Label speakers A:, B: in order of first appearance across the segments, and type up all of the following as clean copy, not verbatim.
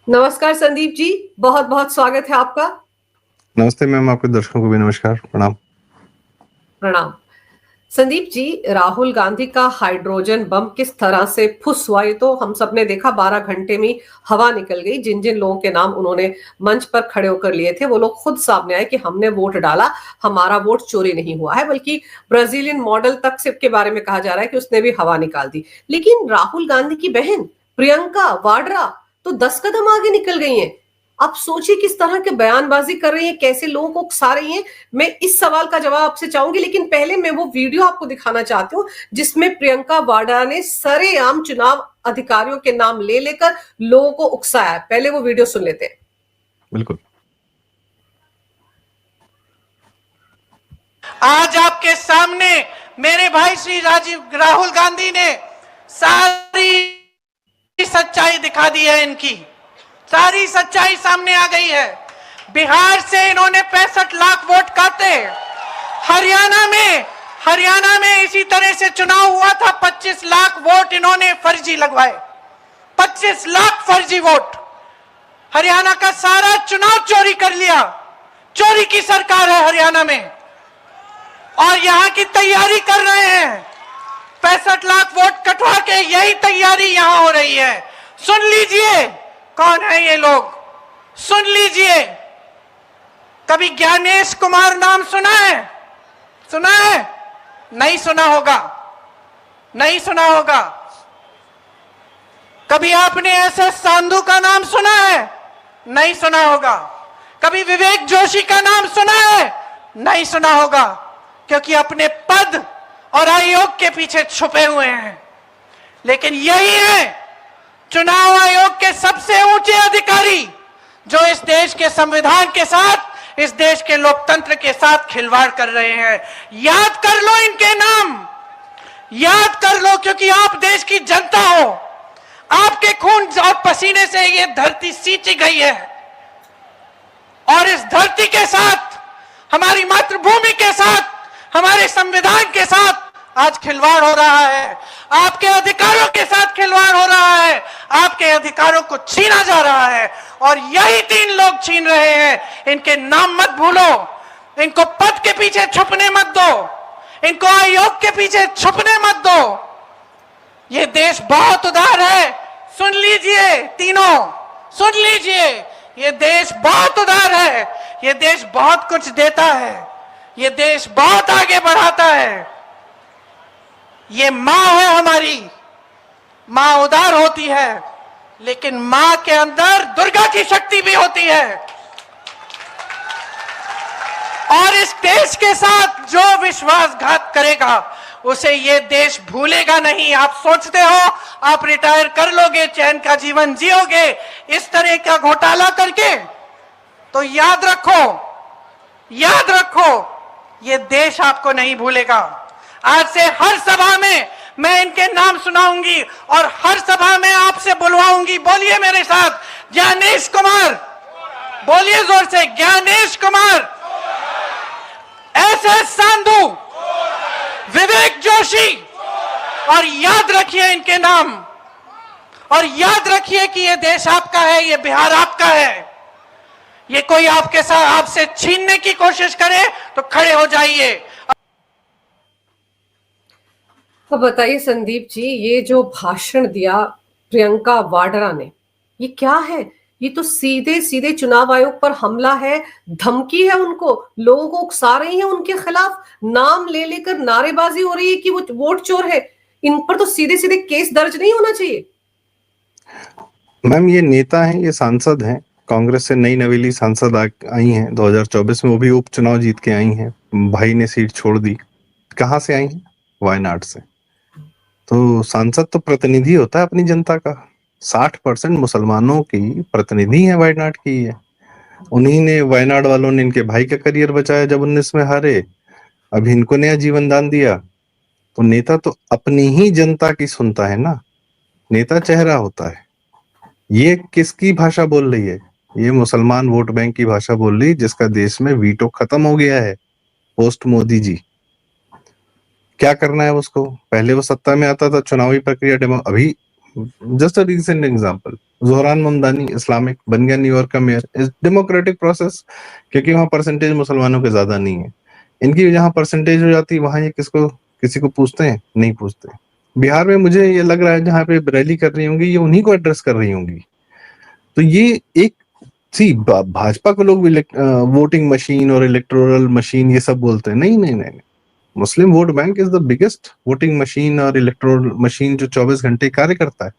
A: नमस्कार संदीप जी, बहुत बहुत स्वागत है आपका।
B: नमस्ते मैम, आपके दर्शकों को भी नमस्कार, प्रणाम।
A: प्रणाम। संदीप जी, राहुल गांधी का हाइड्रोजन बम किस तरह से फुस हुआ, ये तो हम सब ने देखा। 12 घंटे में हवा निकल गई। जिन जिन लोगों के नाम उन्होंने मंच पर खड़े होकर लिए थे, वो लोग खुद सामने आए कि हमने वोट डाला, हमारा वोट चोरी नहीं हुआ है, बल्कि ब्राजीलियन मॉडल तक से के बारे में कहा जा रहा है कि उसने भी हवा निकाल दी। लेकिन राहुल गांधी की बहन प्रियंका वाड्रा तो 10 कदम आगे निकल गई हैं। आप सोचिए किस तरह के बयानबाजी कर रही है, कैसे लोगों को उकसा रही है। मैं इस सवाल का जवाब आपसे चाहूंगी, लेकिन पहले मैं वो वीडियो आपको दिखाना चाहती हूँ जिसमें प्रियंका वाड्रा ने सरेआम चुनाव अधिकारियों के नाम ले लेकर लोगों को उकसाया। पहले वो वीडियो सुन लेते हैं।
B: बिल्कुल।
C: आज आपके सामने मेरे भाई श्री राहुल गांधी ने सारी सच्चाई दिखा दी है। इनकी सारी सच्चाई सामने आ गई है। बिहार से इन्होंने 65 लाख वोट काटे। हरियाणा में इसी तरह से चुनाव हुआ था। 25 लाख वोट इन्होंने फर्जी लगवाए। 25 लाख फर्जी वोट। हरियाणा का सारा चुनाव चोरी कर लिया। चोरी की सरकार है हरियाणा में, और यहां की तैयारी कर रहे हैं। 65 लाख वोट कटवा के यही तैयारी यहां हो रही है। सुन लीजिए कौन है ये लोग, सुन लीजिए। कभी ज्ञानेश कुमार नाम सुना है? सुना है? नहीं सुना होगा, नहीं सुना होगा। कभी आपने एस.एस. सांधू का नाम सुना है? नहीं सुना होगा। कभी विवेक जोशी का नाम सुना है? नहीं सुना होगा, क्योंकि अपने पद और आयोग के पीछे छुपे हुए हैं। लेकिन यही है चुनाव आयोग के सबसे ऊंचे अधिकारी, जो इस देश के संविधान के साथ, इस देश के लोकतंत्र के साथ खिलवाड़ कर रहे हैं। याद कर लो इनके नाम, याद कर लो, क्योंकि आप देश की जनता हो। आपके खून और पसीने से ये धरती सींची गई है, और इस धरती के साथ, हमारी मातृभूमि के साथ, हमारे संविधान के साथ आज खिलवाड़ हो रहा है। आपके अधिकारों के साथ खिलवाड़ हो रहा है। आपके अधिकारों को छीना जा रहा है, और यही 3 लोग छीन रहे हैं। इनके नाम मत भूलो, इनको पद के पीछे छुपने मत दो, इनको आयोग के पीछे छुपने मत दो। ये देश बहुत उदार है। सुन लीजिए तीनों, सुन लीजिए। ये देश बहुत उदार है। ये देश बहुत कुछ देता है। ये देश बहुत आगे बढ़ाता है। ये मां है हमारी। मां उदार होती है, लेकिन मां के अंदर दुर्गा की शक्ति भी होती है। और इस देश के साथ जो विश्वासघात करेगा, उसे ये देश भूलेगा नहीं। आप सोचते हो आप रिटायर कर लोगे, चैन का जीवन जियोगे इस तरह का घोटाला करके? तो याद रखो, याद रखो, ये देश आपको नहीं भूलेगा। आज से हर सभा में मैं इनके नाम सुनाऊंगी, और हर सभा में आपसे बुलवाऊंगी। बोलिए मेरे साथ, ज्ञानेश कुमार। बोलिए जोर से, ज्ञानेश कुमार, एस.एस. सांधू, विवेक जोशी। और याद रखिए इनके नाम, और याद रखिए कि ये देश आपका है, ये बिहार आपका है। ये कोई आपके साथ आपसे छीनने की कोशिश करे तो खड़े हो जाइए।
A: तो बताइए संदीप जी, ये जो भाषण दिया प्रियंका वाड्रा ने, ये क्या है? ये तो सीधे सीधे चुनाव आयोग पर हमला है, धमकी है उनको। लोगों को उकसा रही है, उनके खिलाफ नाम ले लेकर नारेबाजी हो रही है कि वो वोट चोर है। इन पर तो सीधे सीधे केस दर्ज नहीं होना चाहिए?
B: मैम, ये नेता हैं, ये सांसद हैं। कांग्रेस से नई नवेली सांसद आई हैं 2024 में, वो भी उपचुनाव जीत के आई हैं। भाई ने सीट छोड़ दी। कहाँ से आई हैं? वायनाड से। तो सांसद तो प्रतिनिधि होता है अपनी जनता का। 60% मुसलमानों की प्रतिनिधि है वायनाड की है। उन्हीं ने, वायनाड वालों ने इनके भाई का करियर बचाया जब 19 में हारे। अभी इनको नया जीवन दान दिया। तो नेता तो अपनी ही जनता की सुनता है ना, नेता चेहरा होता है। ये किसकी भाषा बोल रही है? ये मुसलमान वोट बैंक की भाषा बोल रही, जिसका देश में वीटो खत्म हो गया है पोस्ट मोदी जी। क्या करना है उसको? पहले वो सत्ता में आता था, चुनावी प्रक्रिया अभी just a recent example, Zohran Mamdani Islamic बन गया न्यूयॉर्क का मेयर। इस डेमोक्रेटिक प्रोसेस, क्योंकि वहां परसेंटेज मुसलमानों के ज्यादा नहीं है। इनकी जहां परसेंटेज हो जाती है वहां ये किसी को पूछते हैं? नहीं पूछते। बिहार में मुझे ये लग रहा है जहां पे रैली कर रही होंगी ये उन्हीं को एड्रेस कर रही होंगी। तो ये एक भाजपा को लोग वोटिंग मशीन और इलेक्टोरल मशीन ये सब बोलते हैं। नहीं नहीं नहीं, नहीं। Muslim vote bank is the biggest voting machine और इलेक्टोरल मशीन जो 24 घंटे कार्य करता है।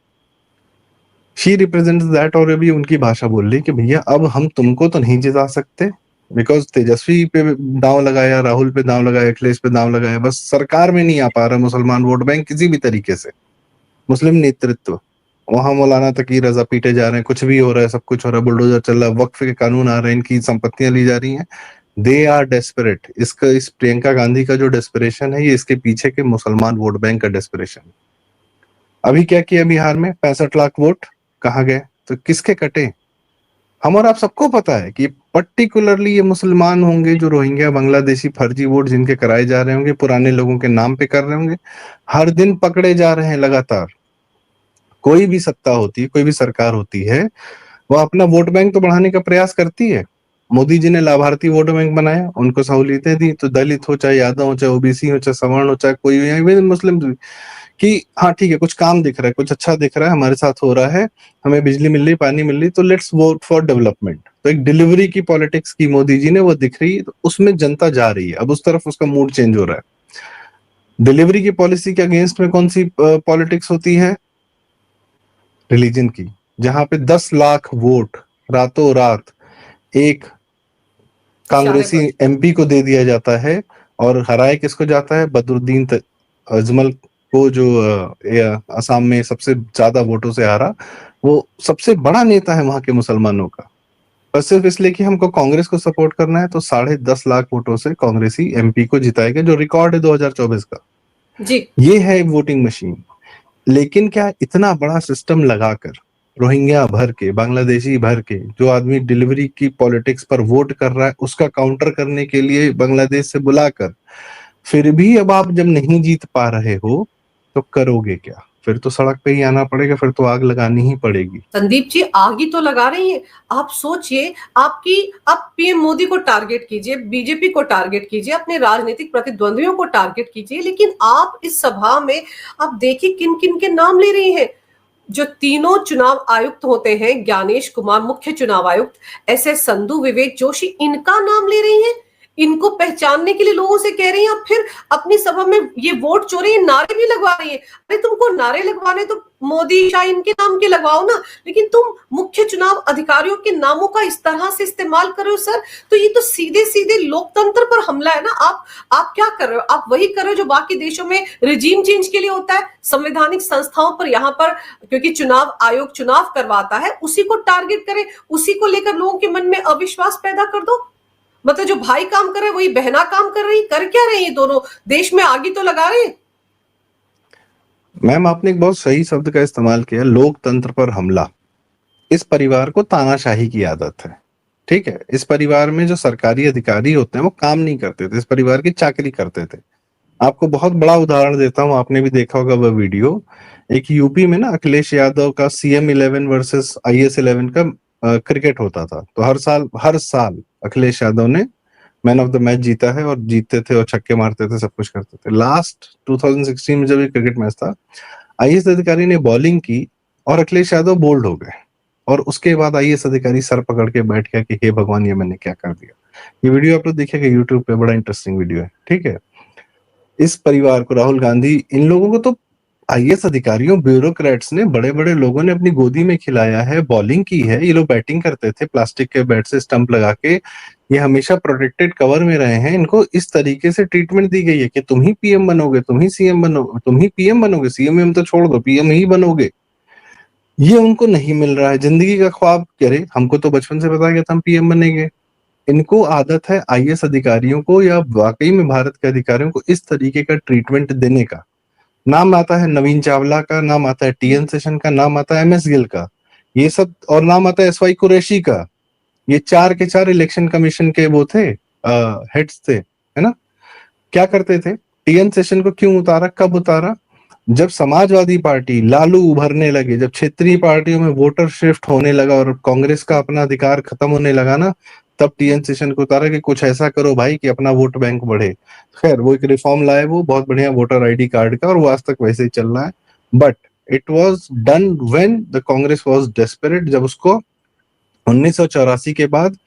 B: She represents that. और अभी उनकी भाषा बोल रही कि भैया अब हम तुमको तो नहीं जिता सकते, बिकॉज तेजस्वी पे दांव लगाया, राहुल पे दांव लगाया, अखिलेश पे दांव लगाया, बस सरकार में नहीं आ पा रहा मुसलमान वोट बैंक किसी भी तरीके से। मुस्लिम नेतृत्व वहां मौलाना तकी रजा पीटे जा रहे हैं, कुछ भी हो रहा है, सब कुछ हो रहा है, बुलडोजर चल रहा है, वक्फ के कानून आ रहे हैं, इनकी संपत्तियां ली जा रही हैं। They are desperate. इस प्रियंका गांधी का जो डेस्परेशन है ये इसके पीछे के मुसलमान वोट बैंक का डेस्परेशन। अभी क्या किया बिहार में? 65 लाख वोट कहाँ गए? तो किसके कटे? हम और आप सबको पता है कि पर्टिकुलरली ये मुसलमान होंगे जो रोहिंग्या बांग्लादेशी फर्जी वोट जिनके कराए जा रहे होंगे, पुराने लोगों के नाम पे कर रहे होंगे, हर दिन पकड़े जा रहे हैं लगातार। कोई भी सत्ता होती है, कोई भी सरकार होती है, वो अपना वोट बैंक तो बढ़ाने का प्रयास करती है। मोदी जी ने लाभार्थी वोट बैंक बनाया, उनको सहूलियतें दी, तो दलित हो चाहे यादव हो चाहे ओबीसी हो चाहे सवर्ण हो चाहे कोई भी मुस्लिम, कि हाँ ठीक है कुछ काम दिख रहा है, कुछ अच्छा दिख रहा है, हमारे साथ हो रहा है, हमें बिजली मिल रही, पानी मिल रही, तो लेट्स वोट फॉर डेवलपमेंट। तो एक डिलीवरी की पॉलिटिक्स की मोदी जी ने, वो दिख रही है, तो उसमें जनता जा रही है। अब उस तरफ उसका मूड चेंज हो रहा है। डिलीवरी की पॉलिसी के अगेंस्ट में कौन सी पॉलिटिक्स होती है? रिलीजन की, जहां पे 10 लाख वोट रातों रात एक कांग्रेसी एमपी को दे दिया जाता है। और हराए किसको जाता है? बदरुद्दीन अजमल को, जो असम में सबसे ज्यादा वोटों से हारा। वो सबसे बड़ा नेता है वहां के मुसलमानों का, और सिर्फ इसलिए कि हमको कांग्रेस को सपोर्ट करना है, तो 10.5 लाख वोटों से कांग्रेसी एमपी को जिताएगा, जो रिकॉर्ड है 2024 का।
A: जी,
B: ये है वोटिंग मशीन। लेकिन क्या इतना बड़ा सिस्टम लगाकर, रोहिंग्या भर के, बांग्लादेशी भर के, जो आदमी डिलीवरी की पॉलिटिक्स पर वोट कर रहा है उसका काउंटर करने के लिए बांग्लादेश से बुलाकर, फिर भी अब आप जब नहीं जीत पा रहे हो तो करोगे क्या? फिर तो सड़क पे ही आना पड़ेगा, फिर तो आग लगानी ही पड़ेगी।
A: संदीप जी आग ही तो लगा रही है। आप सोचिए, आप पीएम मोदी को टारगेट कीजिए, बीजेपी को टारगेट कीजिए, अपने राजनीतिक प्रतिद्वंदियों को टारगेट कीजिए, लेकिन आप इस सभा में आप देखिए किन किन के नाम ले रही हैं। जो तीनों चुनाव आयुक्त होते हैं, ज्ञानेश कुमार मुख्य चुनाव आयुक्त, एस संधू, विवेक जोशी, इनका नाम ले रही हैं। इनको पहचानने के लिए लोगों से कह रही हैं, फिर अपनी सभा में ये वोट चोरी नारे भी लगवा रही है। अरे तुमको नारे लगवाने तो मोदी शाह इनके नाम के लगवाओ ना, लेकिन तुम मुख्य चुनाव अधिकारियों के नामों का इस तरह से इस्तेमाल कर रहे हो सर। तो ये तो सीधे सीधे लोकतंत्र पर हमला है ना। आप क्या कर रहे हो? आप वही कर रहे हो जो बाकी देशों में रिजीम चेंज के लिए होता है, संवैधानिक संस्थाओं पर। यहाँ पर क्योंकि चुनाव आयोग चुनाव करवाता है, उसी को टारगेट करे, उसी को लेकर लोगों के मन में अविश्वास पैदा कर दो। मतलब जो भाई काम कर रहे वही बहना काम कर रही। कर क्या रही है दोनों? देश में आग ही तो लगा रहे हैं।
B: मैम आपने एक बहुत सही शब्द का इस्तेमाल किया, लोकतंत्र पर हमला। इस परिवार को तानाशाही की आदत है, ठीक है। इस परिवार में जो सरकारी अधिकारी होते हैं वो काम नहीं करते थे, इस परिवार की चाकरी करते थे। आपको बहुत बड़ा उदाहरण देता हूँ, आपने भी देखा होगा वह वीडियो। एक यूपी में ना अखिलेश यादव का CM11 वर्सेस IS11 का क्रिकेट होता था। तो हर साल अखिलेश यादव ने मैन ऑफ द मैच जीता है, और जीतते थे और छक्के मारते थे, सब कुछ करते थे। लास्ट 2016 में जब ये क्रिकेट मैच था, IS अधिकारी ने बॉलिंग की और अखिलेश यादव बोल्ड हो गए, और उसके बाद IS अधिकारी सर पकड़ के बैठ गया कि हे भगवान ये मैंने क्या कर दिया। ये वीडियो आप लोग देखिएगा यूट्यूब पे, बड़ा इंटरेस्टिंग वीडियो है, ठीक है। इस परिवार को, राहुल गांधी, इन लोगों को तो IS अधिकारियों, ब्यूरोक्रेट्स ने, बड़े बड़े लोगों ने अपनी गोदी में खिलाया है, बॉलिंग की है। ये लोग बैटिंग करते थे प्लास्टिक के बैट से स्टंप लगा के, ये हमेशा प्रोटेक्टेड कवर में रहे हैं। इनको इस तरीके से ट्रीटमेंट दी गई है कि तुम ही PM बनोगे, तुम ही CM बनोगे, तुम ही PM बनोगे, CM तो छोड़ दो, PM ही बनोगे। ये उनको नहीं मिल रहा है। जिंदगी का ख्वाब, करे हमको तो बचपन से पता गया था हम PM बनेंगे। इनको आदत है IS अधिकारियों को, या वाकई में भारत के अधिकारियों को, इस तरीके का ट्रीटमेंट देने का। नाम आता है नवीन चावला का, नाम आता है TN सेशन का, नाम आता है MS गिल का, ये सब, और नाम आता है SY कुरैशी का। ये 4 के 4 इलेक्शन कमीशन के वो थे, हेड्स थे, है ना। क्या करते थे? TN सेशन को क्यों उतारा, कब उतारा? जब समाजवादी पार्टी, लालू उभरने लगे, जब क्षेत्रीय पार्टियों में वोटर शिफ्ट होने लगा और कांग्रेस का अपना अधिकार खत्म होने लगा ना, तब टीएन शेषन को उतारा कि कुछ ऐसा करो भाई कि अपना वोट बैंक बढ़े। खैर वो एक रिफॉर्म लाए, वो बहुत बढ़िया वोटर आईडी कार्ड का, और वो आज तक वैसे ही चल रहा है। But it was done when the Congress was desperate, जब उसको 1984 के बाद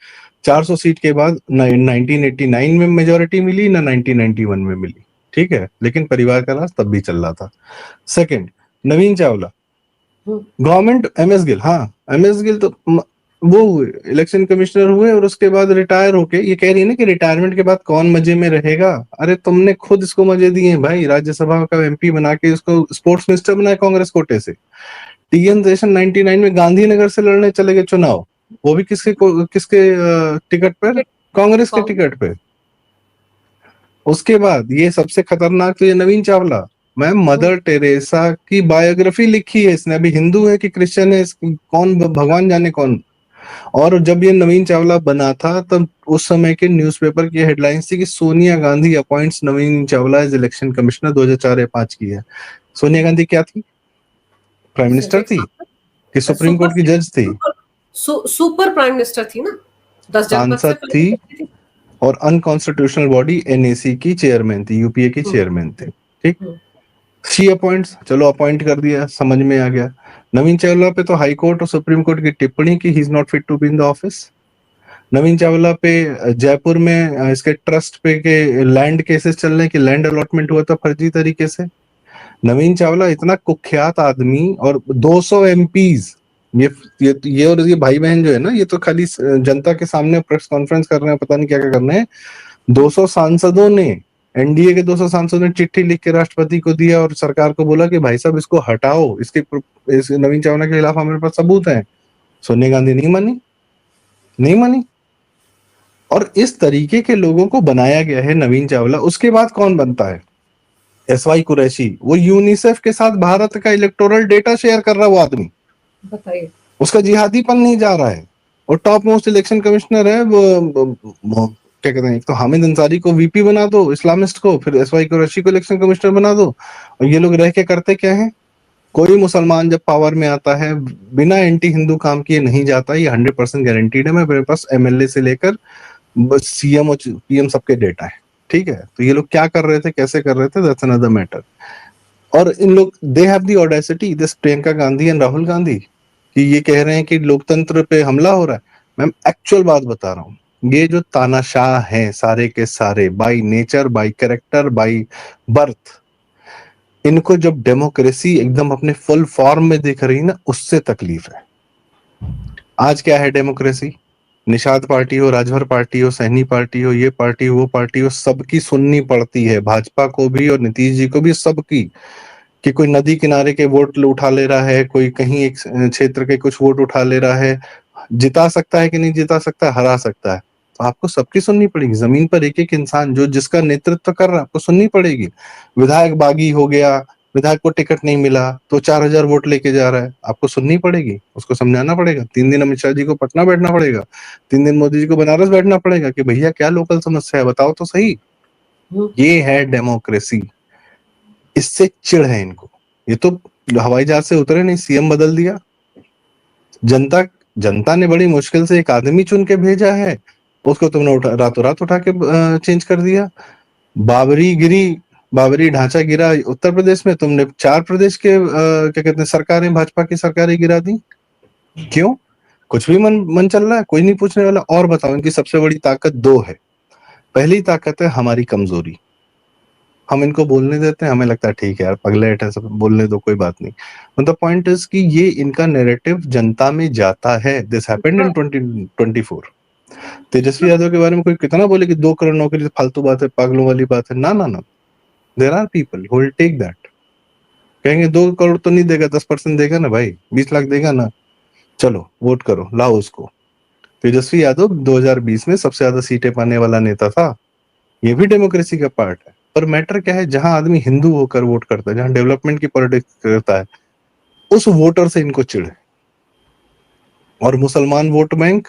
B: 400 सीट के बाद 1989 में मेजोरिटी मिली ना 1991 में मिली, ठीक है, लेकिन परिवार का राज तब भी चल रहा था। सेकंड, नवीन चावला, गवर्नमेंट एमएस गिल, हाँ एमएस गिल तो वो हुए इलेक्शन कमिश्नर हुए और उसके बाद रिटायर होके ये कह रही है ना कि रिटायरमेंट के बाद कौन मजे में रहेगा। अरे तुमने खुद इसको मजे दिए हैं भाई, राज्यसभा का एमपी बना के इसको स्पोर्ट्स मिनिस्टर बनाया कांग्रेस कोटे से। टीएन शेषन 99 में गांधीनगर से लड़ने चले गए चुनाव, वो भी किसके टिकट पर, कांग्रेस के टिकट पे। उसके बाद ये सबसे खतरनाक तो ये नवीन चावला, मैम मदर टेरेसा की बायोग्राफी लिखी है इसने, अभी हिंदू है कि क्रिश्चियन है कौन भगवान जाने कौन। और जब ये नवीन चावला बना था तब उस समय के न्यूज़पेपर की हेडलाइंस थी कि सोनिया गांधी अपॉइंट्स नवीन चावला एज इलेक्शन कमिश्नर 2004 या 5 की है। सोनिया गांधी क्या थी, प्राइम मिनिस्टर थी कि सुप्रीम कोर्ट की जज थी?
A: सुपर प्राइम मिनिस्टर थी ना, 10 जनपद
B: सांसद थी और अनकॉन्स्टिट्यूशनल बॉडी एनएसी की चेयरमैन थी, यूपीए की चेयरमैन थी, ठीक। शी अपॉइंट्स, चलो अपॉइंट कर दिया, समझ में आ गया। नवीन चावला पे तो हाई कोर्ट और सुप्रीम कोर्ट की टिप्पणी की ही is not fit to be in the office. Naveen Chawla पे जयपुर में इसके ट्रस्ट पे के लैंड केसेस चल रहे हैं कि लैंड अलॉटमेंट हुआ था फर्जी तरीके से। नवीन चावला इतना कुख्यात आदमी, और 200 एमपीज, ये और ये भाई बहन जो है ना, ये तो खाली जनता के सामने प्रेस कॉन्फ्रेंस कर रहे हैं, पता नहीं क्या क्या कर रहे हैं। 200 सांसदों ने, एनडीए के 200 सांसदों ने चिट्ठी लिख के राष्ट्रपति को दिया और सरकार को बोला कि भाई साहब इसको हटाओ, इस नवीन चावला के खिलाफ हमारे पास सबूत है। सोनिया गांधी नहीं मानी। और इस तरीके के लोगों को बनाया गया है नवीन चावला। उसके बाद कौन बनता है, एसवाई कुरैशी, वो यूनिसेफ के साथ भारत का इलेक्टोरल डेटा शेयर कर रहा है वो आदमी,
A: बताइए,
B: उसका जिहादीपन नहीं जा रहा है। और टॉप मोस्ट इलेक्शन कमिश्नर है वो क्या कहते हैं, एक तो हामिद अंसारी को वीपी बना दो इस्लामिस्ट को, फिर एसवाई कुरैशी को इलेक्शन कमिश्नर बना दो, और ये लोग रह के करते क्या है। कोई मुसलमान जब पावर में आता है बिना एंटी हिंदू काम किए नहीं जाता, ये 100% गारंटीड है। मेरे पास एमएलए से लेकर बस सीएम और पीएम सबके डेटा है, ठीक है। तो ये लोग क्या कर रहे थे, कैसे कर रहे थे, दैट्स अनदर मैटर। और इन लोग, they have the audacity, this Priyanka Gandhi and Rahul Gandhi, कि ये कह रहे हैं कि लोकतंत्र पे हमला हो रहा है। मैम एक्चुअल बात बता रहा हूँ, ये जो तानाशाह हैं सारे के सारे, by nature, by character, by birth, इनको जब डेमोक्रेसी एकदम अपने फुल फॉर्म में दिख रही ना, उससे तकलीफ है। आज क्या है डेमोक्रेसी, निषाद पार्टी हो, राजभर पार्टी हो, सहनी पार्टी हो, ये पार्टी वो पार्टी हो, सबकी सुननी पड़ती है, भाजपा को भी और नीतीश जी को भी, सबकी। कि कोई नदी किनारे के वोट उठा ले रहा है, कोई कहीं एक क्षेत्र के कुछ वोट उठा ले रहा है, जिता सकता है कि नहीं जिता सकता है, हरा सकता है, तो आपको सबकी सुननी पड़ेगी। जमीन पर एक एक इंसान जो जिसका नेतृत्व कर रहा है, आपको सुननी पड़ेगी। विधायक बागी हो गया, विधायक को टिकट नहीं मिला तो 4000 वोट लेके जा रहा है, आपको सुननी पड़ेगी, उसको समझाना पड़ेगा। 3 दिन अमित शाह जी को पटना बैठना पड़ेगा, 3 दिन मोदी जी को बनारस बैठना पड़ेगा कि भैया क्या लोकल समस्या है बताओ तो सही। ये है डेमोक्रेसी, इससे चिढ़ है इनको। ये तो हवाई जहाज से उतरे नहीं, सीएम बदल दिया। जनता ने बड़ी मुश्किल से एक आदमी चुन के भेजा है, उसको तुमने रातों रात उठा के चेंज कर दिया। बाबरी ढांचा गिरा उत्तर प्रदेश में, तुमने 4 प्रदेश के क्या कहते हैं सरकारें, भाजपा की सरकारें गिरा दी। क्यों? कुछ भी मन चल रहा है, कोई नहीं पूछने वाला। और बताओ, इनकी सबसे बड़ी ताकत 2 है। पहली ताकत है हमारी कमजोरी, हम इनको बोलने देते हैं, हमें लगता है ठीक है यार पगलेट है, सब बोलने दो, कोई बात नहीं। मतलब पॉइंट इज कि ये इनका नैरेटिव जनता में जाता है। This happened in 2024। Tejashwi Yadav के बारे में कोई कितना बोले कि 2 करोड़ नौकरी फालतू बात है, पागलों वाली बात है, ना, there are people who will take that. कहेंगे 2 करोड़ तो नहीं देगा, 10% देगा ना भाई, 20 लाख देगा ना, चलो वोट करो, लाओ उसको। तेजस्वी यादव 2020 में सबसे ज्यादा सीटें पाने वाला नेता था, ये भी डेमोक्रेसी का पार्ट है। पर मैटर क्या है, जहां आदमी हिंदू होकर वोट करता है, जहां डेवलपमेंट की पॉलिटिक्स करता है, उस वोटर से इनको चिढ़ है। और मुसलमान वोट बैंक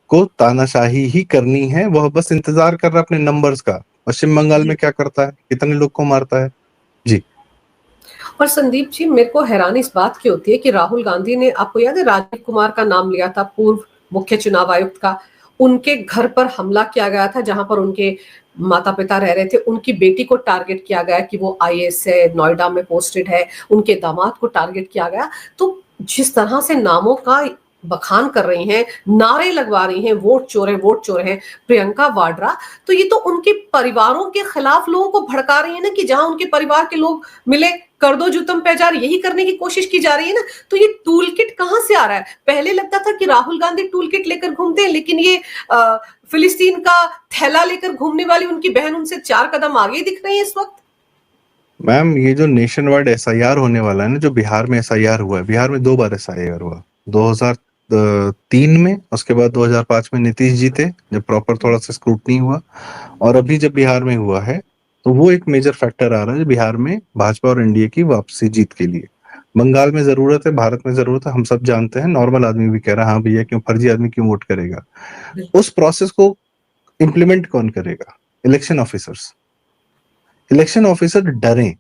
B: को तानाशाही ही करनी है, वह बस इंतजार कर रहा है अपने नंबर्स का। पश्चिम बंगाल में क्या करता है, कितने लोग को मारता है जी।
A: और संदीप जी, मेरे को हैरानी इस बात की होती है कि राहुल गांधी ने, आपको याद है राजीव कुमार का नाम लिया था, पूर्व मुख्य चुनाव आयुक्त का, उनके घर पर हमला किया गया था जहां पर उनके माता पिता रह रहे थे, उनकी बेटी को टारगेट किया गया कि वो आईएएस है, नोएडा में पोस्टेड है, उनके दामाद को टारगेट किया गया। तो जिस तरह से नामों का बखान कर रही हैं, नारे लगवा रही हैं, वोट चोर है प्रियंका वाड्रा, तो ये तो उनके परिवारों के खिलाफ लोगों को भड़का रही है ना, कि जहां उनके परिवार के लोग मिले, कर दो जूतम पैजार, यही करने की कोशिश की जा रही है ना। तो ये टूल किट कहां से आ रहा है? पहले लगता था कि राहुल गांधी टूल किट लेकर घूमते हैं, लेकिन ये फिलिस्तीन का थैला लेकर घूमने वाली उनकी बहन उनसे 4 कदम आगे दिख रही है इस वक्त।
B: मैम, ये जो नेशन वाइड एसआईआर होने वाला है ना, जो बिहार में एसआईआर हुआ है, बिहार में 2 बार एसआईआर हुआ, 2003 में, उसके बाद 2005 में नीतीश जीते जब प्रॉपर थोड़ा सा स्क्रूटनी हुआ, और अभी जब बिहार में हुआ है, तो वो एक मेजर फैक्टर आ रहा है बिहार में भाजपा और एनडीए की वापसी जीत के लिए। बंगाल में जरूरत है, भारत में जरूरत है, हम सब जानते हैं, नॉर्मल आदमी भी कह रहा है हाँ भैया, क्यों फर्जी आदमी क्यों वोट करेगा। उस प्रोसेस को इम्प्लीमेंट कौन करेगा? Election officers. इलेक्शन ऑफिसर डरे,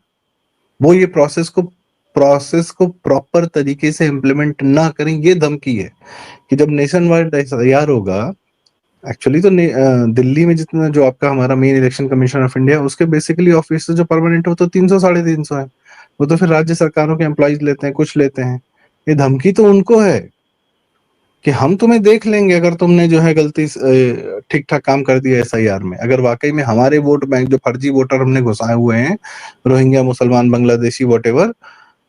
B: वो ये प्रोसेस को प्रॉपर तरीके से इम्प्लीमेंट ना करें, ये धमकी है कि जब नेशन वाइड एसआईआर होगा, एक्चुअली तो दिल्ली में जितना जो आपका हमारा main election commission of India, उसके बेसिकली ऑफिसर जो परमानेंट हो तो 300 350 है, वो तो फिर राज्य सरकारों के एम्प्लॉइज लेते हैं, कुछ लेते हैं। ये धमकी तो उनको है कि हम तुम्हें देख लेंगे अगर तुमने जो है गलती ठीक ठाक काम कर दिया एसआईआर में, अगर वाकई में हमारे वोट बैंक जो फर्जी वोटर हमने घुसाए हुए हैं, रोहिंग्या, मुसलमान, बांग्लादेशी, वॉटेवर,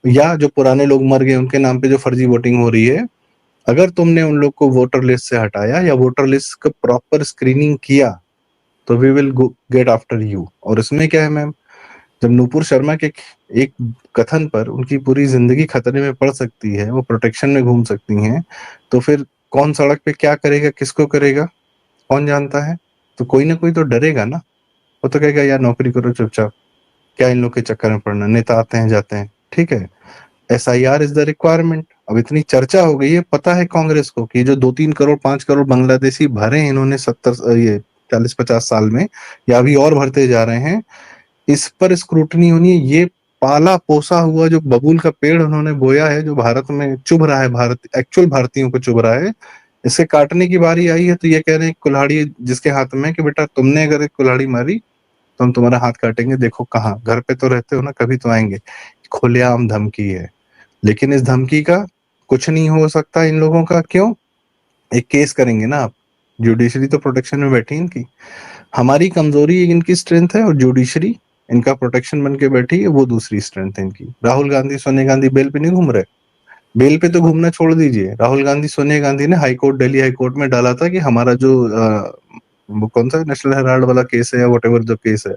B: या जो पुराने लोग मर गए उनके नाम पे जो फर्जी वोटिंग हो रही है, अगर तुमने उन लोग को वोटर लिस्ट से हटाया या वोटर लिस्ट का प्रॉपर स्क्रीनिंग किया, तो we will get after you. और इसमें क्या है मैम, जब नूपुर शर्मा के एक कथन पर उनकी पूरी जिंदगी खतरे में पड़ सकती है, वो प्रोटेक्शन में घूम सकती हैं, तो फिर कौन सड़क पे क्या करेगा, किसको करेगा, कौन जानता है? तो कोई ना कोई तो डरेगा ना। वो तो कहेगा यार नौकरी करो चुपचाप, क्या इन लोग के चक्कर में पड़ना, नेता आते हैं जाते हैं, ठीक है। SIR is the requirement. अब इतनी चर्चा हो गई है, पता है कांग्रेस को कि जो 2-3 करोड़ 5 करोड़ बांग्लादेशी भरे हैं इन्होंने 40-50 साल में, या अभी और भरते जा रहे हैं, इस पर स्क्रूटनी होनी है। ये पाला पोसा हुआ जो बबूल का पेड़ उन्होंने बोया है, जो भारत में चुभ रहा है, भारत एक्चुअल भारतीयों को चुभ रहा है, इसे काटने की बारी आई है। तो ये कह रहे हैं कुल्हाड़ी जिसके हाथ में कि बेटा तुमने अगर एक कुल्हाड़ी मारी तो हम तुम्हारा हाथ काटेंगे, देखो कहाँ, घर पे तो रहते हो ना, कभी तो आएंगे। खुलेआम धमकी है, लेकिन इस धमकी का कुछ नहीं हो सकता इन लोगों का। क्यों? एक केस करेंगे ना आप, जुडिशरी तो प्रोटेक्शन में बैठी इनकी, हमारी कमजोरी इनकी स्ट्रेंथ है, और जुडिशरी इनका प्रोटेक्शन बन के बैठी है, वो दूसरी स्ट्रेंथ है इनकी। राहुल गांधी, सोनिया गांधी बेल पे नहीं घूम रहे, बेल पे तो घूमना छोड़ दीजिए। राहुल गांधी, सोनिया गांधी ने हाईकोर्ट, दिल्ली हाईकोर्ट में डाला था कि हमारा जो वो कौन सा नेशनल हेराल्ड वाला केस है या व्हाटएवर जो केस है,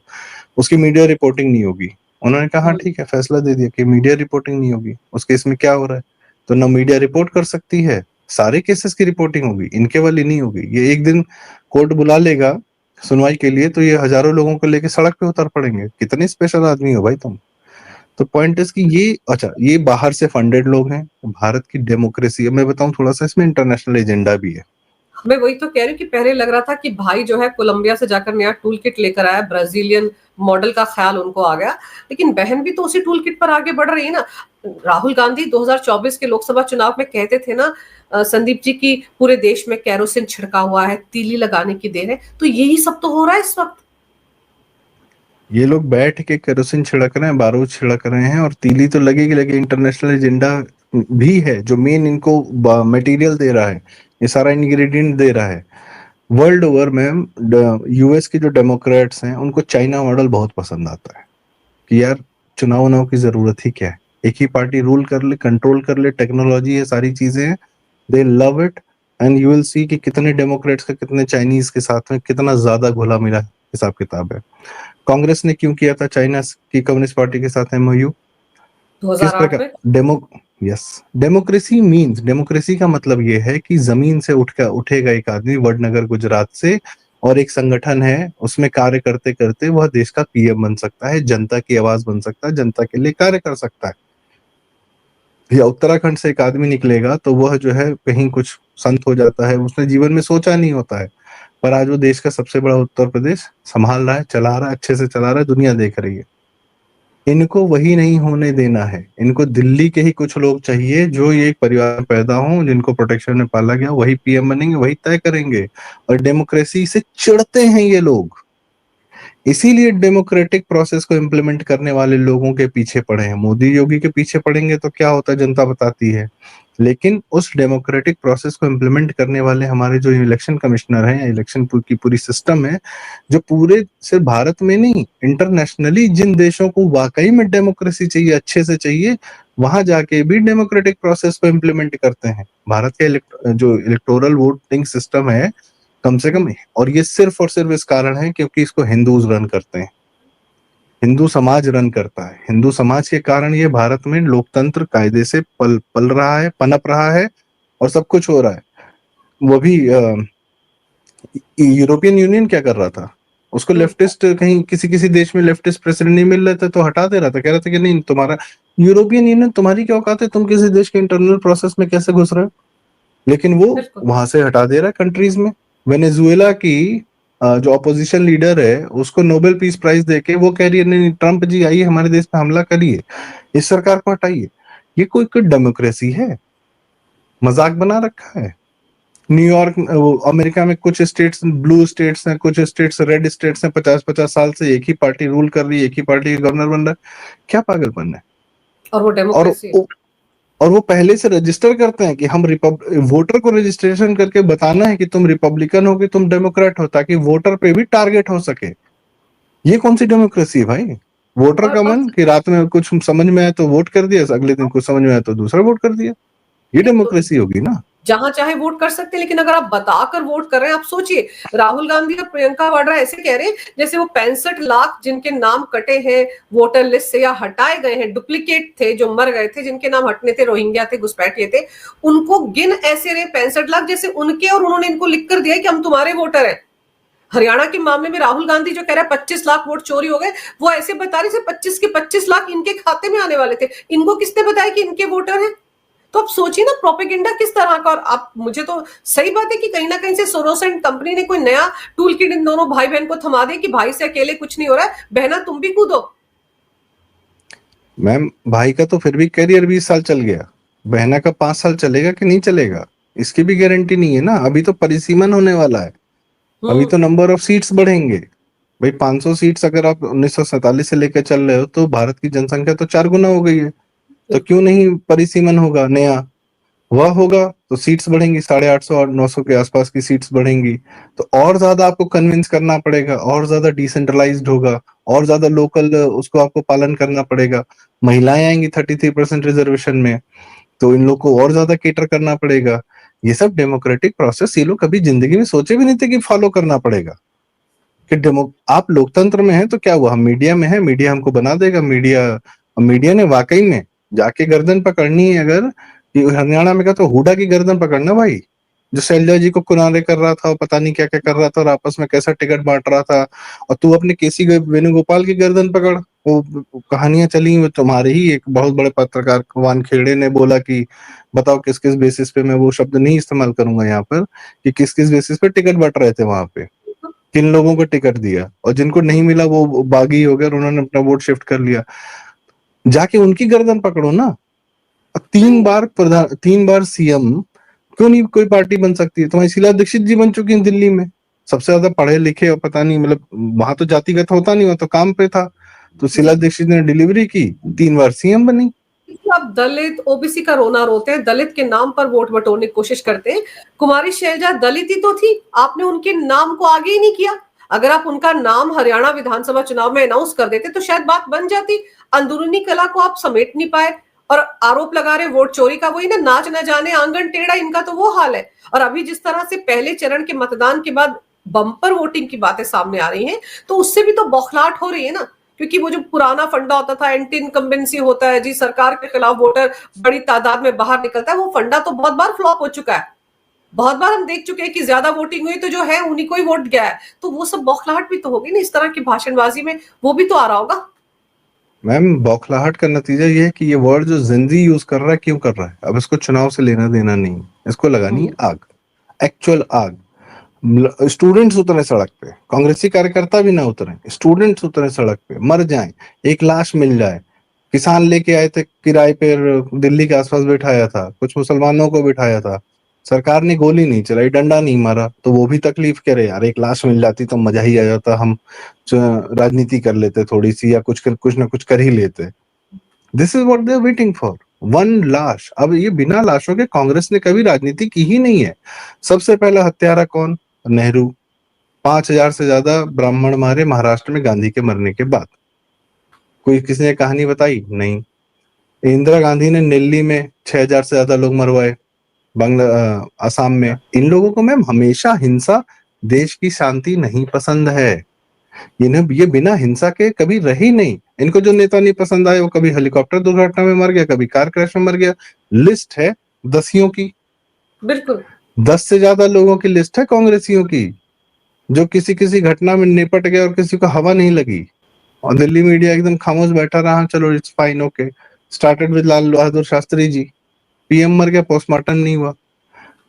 B: उसकी मीडिया रिपोर्टिंग नहीं होगी। उन्होंने कहा ठीक है, फैसला दे दिया कि मीडिया रिपोर्टिंग नहीं होगी। उस केस में क्या हो रहा है, तो ना मीडिया रिपोर्ट कर सकती है, सारे केसेस की रिपोर्टिंग होगी, इनके वाली नहीं होगी। ये एक दिन कोर्ट बुला लेगा सुनवाई के लिए, तो ये हजारों लोगों को लेके सड़क पे उतर पड़ेंगे। कितने स्पेशल आदमी हो भाई तुम। तो पॉइंट इज कि ये, अच्छा, ये बाहर से फंडेड लोग हैं। भारत की डेमोक्रेसी, अब मैं बताऊं थोड़ा सा, इसमें इंटरनेशनल एजेंडा भी है।
A: मैं वही तो कह रही हूँ कि पहले लग रहा था कि भाई जो है कोलंबिया से जाकर नया टूल किट लेकर आया, ब्राजीलियन मॉडल का ख्याल उनको आ गया, लेकिन बहन भी तो उसी टूल किट पर आगे बढ़ रही है ना। राहुल गांधी 2024 के लोकसभा चुनाव में कहते थे ना संदीप जी की पूरे देश में केरोसिन छिड़का हुआ है, तीली लगाने की देर है, तो यही सब तो हो रहा है इस वक्त।
B: ये लोग बैठ के केरोसिन छिड़क रहे हैं, बारूद छिड़क रहे हैं, और तीली तो लगेगी लगे। इंटरनेशनल एजेंडा भी है जो मेन इनको मटेरियल दे रहा है, ये सारा इंग्रेडिएंट दे रहा है। वर्ल्ड ओवर में यूएस के जो डेमोक्रेट्स हैं उनको चाइना मॉडल बहुत पसंद आता है कि यार चुनाव की जरूरत ही क्या है, एक ही पार्टी रूल कर ले, कंट्रोल कर ले, टेक्नोलॉजी है, सारी चीजें हैं, दे love it. And you will see कि कितने डेमोक्रेट्स का कितने चाइनीज के साथ में कितना ज्यादा घुला मिला हिसाब किताब है। कांग्रेस ने क्यों किया था चाइना की कम्युनिस्ट पार्टी के साथ एमओयू? किस
A: 2008
B: प्रकार डेमोक्रेसी मीन्स, डेमोक्रेसी का मतलब ये है कि जमीन से उठेगा एक आदमी वडनगर गुजरात से, और एक संगठन है, उसमें कार्य करते करते वह देश का पीएम बन सकता है, जनता की आवाज बन सकता है, जनता के लिए कार्य कर सकता है। या उत्तराखंड से एक आदमी निकलेगा तो वह जो है कहीं कुछ संत हो जाता है, उसने जीवन में सोचा नहीं होता है, पर आज वो देश का सबसे बड़ा उत्तर प्रदेश संभाल रहा है, चला रहा है, अच्छे से चला रहा है, दुनिया देख रही है। इनको वही नहीं होने देना है। इनको दिल्ली के ही कुछ लोग चाहिए जो ये एक परिवार में पैदा हों, जिनको प्रोटेक्शन में पाला गया, वही पीएम बनेंगे, वही तय करेंगे। और डेमोक्रेसी से चिढ़ते हैं ये लोग, इसीलिए डेमोक्रेटिक प्रोसेस को इम्प्लीमेंट करने वाले लोगों के पीछे पड़े हैं। मोदी योगी के पीछे पड़ेंगे तो क्या होता है जनता बताती है। लेकिन उस डेमोक्रेटिक प्रोसेस को इम्प्लीमेंट करने वाले हमारे जो इलेक्शन कमिश्नर हैं, इलेक्शन की पूरी सिस्टम है, जो पूरे सिर्फ भारत में नहीं इंटरनेशनली जिन देशों को वाकई में डेमोक्रेसी चाहिए, अच्छे से चाहिए, वहां जाके भी डेमोक्रेटिक प्रोसेस को इम्प्लीमेंट करते हैं। भारत का जो इलेक्टोरल वोटिंग सिस्टम है कम से कम, और ये सिर्फ और सिर्फ इस कारण है क्योंकि इसको हिंदूज रन करते हैं, हिंदू समाज रन करता है। हिंदू समाज के कारण ये भारत में लोकतंत्र कायदे से पल रहा है, पनप रहा है और सब कुछ हो रहा है। वो भी यूरोपियन यूनियन क्या कर रहा था, उसको लेफ्टिस्ट कहीं किसी देश में लेफ्टिस्ट प्रेसिडेंट नहीं मिल रहे थे तो हटा दे रहा था, कह रहा था कि नहीं तुम्हारा यूरोपियन यूनियन, तुम्हारी क्या औकात है, तुम किसी देश के इंटरनल प्रोसेस में कैसे घुस रहे हो। लेकिन वो वहां से हटा दे रहा है कंट्रीज में। वेनेजुएला की जो अपोजिशन लीडर है उसको नोबेल पीस प्राइज देके वो कह रही है नहीं ट्रम्प जी आइए हमारे देश पे हमला करिए, इस सरकार को हटाइए। ये कोई डेमोक्रेसी है? मजाक बना रखा है। न्यूयॉर्क, अमेरिका में कुछ स्टेट्स ब्लू स्टेट्स हैं, कुछ स्टेट्स रेड स्टेट्स हैं, 50-50 साल से एक ही पार्टी रूल कर रही है, एक ही पार्टी का गवर्नर बन रहा है। क्या पागलपन है।
A: और वो डेमोक्रेसी
B: और वो पहले से रजिस्टर करते हैं कि हम वोटर को रजिस्ट्रेशन करके बताना है कि तुम रिपब्लिकन हो कि तुम डेमोक्रेट हो, ताकि वोटर पे भी टारगेट हो सके। ये कौन सी डेमोक्रेसी है भाई? वोटर का मन कि रात में कुछ समझ में आए तो वोट कर दिया, अगले दिन कुछ समझ में आए तो दूसरा वोट कर दिया। ये डेमोक्रेसी होगी ना?
A: जहां चाहे वोट कर सकते हैं, लेकिन अगर आप बताकर वोट कर रहे हैं, आप सोचिए राहुल गांधी और प्रियंका वाड्रा ऐसे कह रहे हैं जैसे वो 65 लाख जिनके नाम कटे हैं वोटर लिस्ट से या हटाए गए हैं, डुप्लीकेट थे जो मर गए थे, जिनके नाम हटने थे, रोहिंग्या थे, घुसपैठिए थे, उनको गिन ऐसे रहे 65 लाख जैसे उनके, और उन्होंने इनको लिख कर दिया कि हम तुम्हारे वोटर हैं। हरियाणा के मामले में राहुल गांधी जो कह रहा है 25 लाख वोट चोरी हो गए, वो ऐसे बता रहे थे 25 के 25 लाख इनके खाते में आने वाले थे। इनको किसने बताया कि इनके वोटर हैं? तो आप सोचिए ना प्रोपेगेंडा किस तरह का। और आप, मुझे तो सही बात है कि कहीं ना कहीं से सोरोस एंड कंपनी ने कोई नया टूल किट इन दोनों भाई बहन को थमा दिया कि भाई से अकेले कुछ नहीं हो रहा है, बहना तुम भी कूदो।
B: मैम भाई का तो फिर भी करियर 20 साल चल गया, बहना का 5 साल चलेगा कि नहीं चलेगा इसकी भी गारंटी नहीं है ना। अभी तो परिसीमन होने वाला है, अभी तो नंबर ऑफ सीट्स बढ़ेंगे भाई। 500 सीट्स अगर आप 1947 से लेकर चल रहे हो तो भारत की जनसंख्या तो 4 गुना हो गई है, तो क्यों नहीं परिसीमन होगा नया? वह होगा तो सीट्स बढ़ेंगी, 850 और 900 के आसपास की सीट्स बढ़ेंगी, तो और ज्यादा आपको कन्विंस करना पड़ेगा, और ज्यादा डिसेंट्रलाइज्ड होगा, और ज्यादा लोकल उसको आपको पालन करना पड़ेगा। महिलाएं आएंगी 33% रिजर्वेशन में, तो इन लोग को और ज्यादा केटर करना पड़ेगा। ये सब डेमोक्रेटिक प्रोसेस ये लोग कभी जिंदगी में सोचे भी नहीं थे कि फॉलो करना पड़ेगा। कि आप लोकतंत्र में है तो क्या हुआ, हम मीडिया में है, मीडिया हमको बना देगा। मीडिया ने वाकई में जाके गर्दन पकड़नी है, अगर हरियाणा में का तो हुडा की गर्दन पकड़ना भाई, जो शैलजा जी को कुनारे कर रहा था, पता नहीं क्या क्या कर रहा था, और आपस में कैसा टिकट बांट रहा था। और तू अपने केसी वेणुगोपाल की गर्दन पकड़। वो कहानियां चली, वो तुम्हारे ही एक बहुत बड़े पत्रकार वानखेड़े ने बोला कि बताओ किस किस बेसिस पे, मैं वो शब्द नहीं इस्तेमाल करूंगा यहाँ पर, कि किस किस बेसिस पे टिकट बांट रहे थे वहां पे, किन लोगों को टिकट दिया, और जिनको नहीं मिला वो बागी हो गए, उन्होंने अपना वोट शिफ्ट कर लिया। जाके उनकी गर्दन पकड़ो ना। 3 बार सीएम क्यों नहीं कोई पार्टी बन सकती है? तुम्हारी शीला दीक्षित जी बन चुकी है दिल्ली में, सबसे ज्यादा पढ़े लिखे, और पता नहीं मतलब वहां तो जातिगत होता नहीं, वहां तो काम पे था, तो शीला दीक्षित ने डिलीवरी की, 3 बार सीएम बनी।
A: आप दलित ओबीसी का रोना रोते हैं, दलित के नाम पर वोट बटोरने की कोशिश करते हैं। कुमारी शैलजा दलित ही तो थी, आपने उनके नाम को आगे ही नहीं किया। अगर आप उनका नाम हरियाणा विधानसभा चुनाव में अनाउंस कर देते तो शायद बात बन जाती। अंदरूनी कला को आप समेट नहीं पाए, और आरोप लगा रहे वोट चोरी का। वही ना, नाच न जाने आंगन टेढ़ा, इनका तो वो हाल है। और अभी जिस तरह से पहले चरण के मतदान के बाद बम्पर वोटिंग की बातें सामने आ रही हैं, तो उससे भी तो बौखलाहट हो रही है ना। क्योंकि वो जो पुराना फंडा होता था, एंटी इनकम्बेंसी होता है जी, सरकार के खिलाफ वोटर बड़ी तादाद में बाहर निकलता है, वो फंडा तो बहुत बार फ्लॉप हो चुका है। बहुत बार हम देख चुके हैं कि ज्यादा वोटिंग हुई तो जो है उन्हीं को ही वोट गया है। तो वो सब बौखलाहट भी तो होगी ना, इस तरह की भाषणबाजी में वो भी तो आ रहा होगा।
B: मैम बौखलाहट का नतीजा ये है कि ये वर्ड जो जिंदगी यूज कर रहा है, क्यों कर रहा है? अब इसको चुनाव से लेना देना नहीं, इसको लगानी है आग, एक्चुअल आग। स्टूडेंट्स उतरे सड़क पे, कांग्रेसी कार्यकर्ता भी ना उतरे, स्टूडेंट्स उतरे सड़क पे, मर जाएं, एक लाश मिल जाए। किसान लेके आए थे किराए पर, दिल्ली के आसपास बिठाया था, कुछ मुसलमानों को बिठाया था, सरकार ने गोली नहीं चलाई, डंडा नहीं मारा, तो वो भी तकलीफ करे यार। एक लाश मिल जाती तो मजा ही आ जाता, हम राजनीति कर लेते थोड़ी सी, या कुछ ना कुछ कर ही लेते। This is what they are waiting for, one लाश। अब ये बिना लाशों के कांग्रेस ने कभी राजनीति की ही नहीं है। सबसे पहला हत्यारा कौन? नेहरू। 5,000 से ज्यादा ब्राह्मण मारे महाराष्ट्र में गांधी के मरने के बाद। कोई किसी ने कहानी बताई? नहीं। इंदिरा गांधी ने दिल्ली में 6,000 से ज्यादा लोग मरवाए, असम में। इन लोगों को मैम हमेशा हिंसा, देश की शांति नहीं पसंद है। इन्हें ये बिना हिंसा के कभी रही नहीं। इनको जो नेता नहीं पसंद आए, वो कभी हेलीकॉप्टर दुर्घटना में मर गया, कभी कार क्रैश में मर गया। लिस्ट है दसियों की,
A: बिल्कुल
B: 10 से ज्यादा लोगों की लिस्ट है कांग्रेसियों की, जो किसी घटना में निपट गए और किसी को हवा नहीं लगी, और दिल्ली मीडिया एकदम खामोश बैठा रहा, चलो it's fine, okay. Started with Lal Bahadur Shastri ji, PM मर गया, पोस्टमार्टम नहीं हुआ।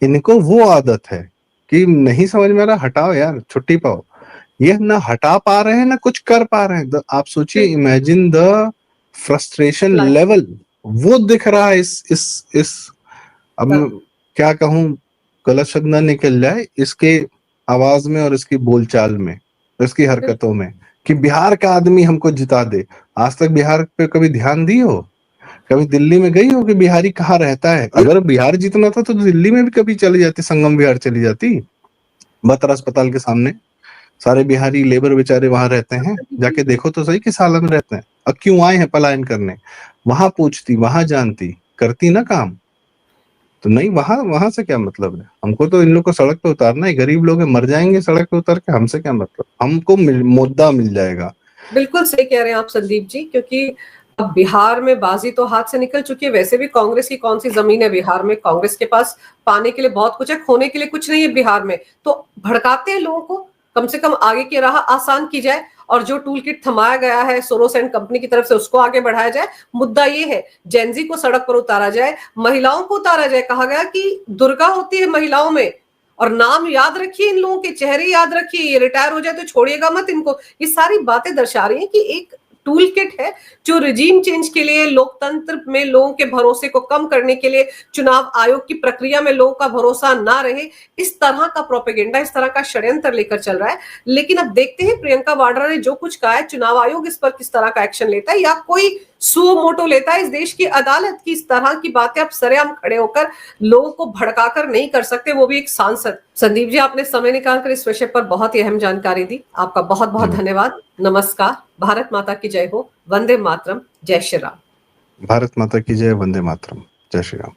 B: इनको वो आदत है कि नहीं समझ में आ रहा, हटाओ यार, छुट्टी पाओ। ये ना हटा पा रहे हैं ना कुछ कर पा रहे हैं। आप सोचिए, इमेजिन द फ्रस्ट्रेशन लेवल, वो दिख रहा है इस अब क्या कहूं, गलत शब्द ना निकल जाए, इसके आवाज में और इसकी बोलचाल में, इसकी हरकतों में, कि बिहार का आदमी हमको जिता दे। आज तक बिहार पे कभी ध्यान दी हो? कभी दिल्ली में गई हो कि बिहारी कहाँ रहता है? अगर बिहार जीतना था तो दिल्ली में भी कभी चली जाती, संगम विहार चली जाती, बतर अस्पताल के सामने सारे बिहारी लेबर बेचारे वहां रहते हैं, जाके देखो तो सही किस हालत में रहते हैं। अब क्यों आए हैं पलायन करने? वहां पूछती, वहां जानती, करती ना काम। तो नहीं, वहां से क्या मतलब है? हमको तो इन लोग को सड़क पे उतारना है। गरीब लोग मर जाएंगे सड़क पे उतर के, हमसे क्या मतलब? हमको मुद्दा मिल जाएगा।
A: बिल्कुल सही कह रहे हैं आप संदीप जी, क्योंकि अब बिहार में बाजी तो हाथ से निकल चुकी है। वैसे भी कांग्रेस की कौन सी जमीन है बिहार में? कांग्रेस के पास पाने के लिए बहुत कुछ है, खोने के लिए कुछ नहीं है बिहार में। तो भड़काते हैं लोगों को, कम से कम आगे की राह आसान की जाए, और जो टूल किट थमाया गया है सोरोस एंड कंपनी की तरफ से, उसको आगे बढ़ाया जाए। मुद्दा ये है, जेनजी को सड़क पर उतारा जाए, महिलाओं को उतारा जाए। कहा गया कि दुर्गा होती है महिलाओं में, और नाम याद रखिए, इन लोगों के चेहरे याद रखिए, ये रिटायर हो जाए तो छोड़िएगा मत इनको। ये सारी बातें दर्शा रही हैं कि एक टूल किट है जो रिजीम चेंज के लिए, लोकतंत्र में लोगों के भरोसे को कम करने के लिए, चुनाव आयोग की प्रक्रिया में लोगों का भरोसा ना रहे, इस तरह का प्रोपेगेंडा, इस तरह का षड्यंत्र लेकर चल रहा है। लेकिन अब देखते हैं प्रियंका वाड्रा ने जो कुछ कहा है, चुनाव आयोग इस पर किस तरह का एक्शन लेता है, या कोई सुओ मोटो लेता है। इस देश की अदालत की इस तरह की बातें आप सरेआम खड़े होकर लोगों को भड़काकर नहीं कर सकते, वो भी एक सांसद। संदीप जी, आपने समय निकालकर इस विषय पर बहुत ही अहम जानकारी दी, आपका बहुत बहुत धन्यवाद। नमस्कार। भारत माता की जय हो, वंदे मातरम, जय श्री राम।
B: भारत माता की जय, वंदे मातरम, जय श्री राम।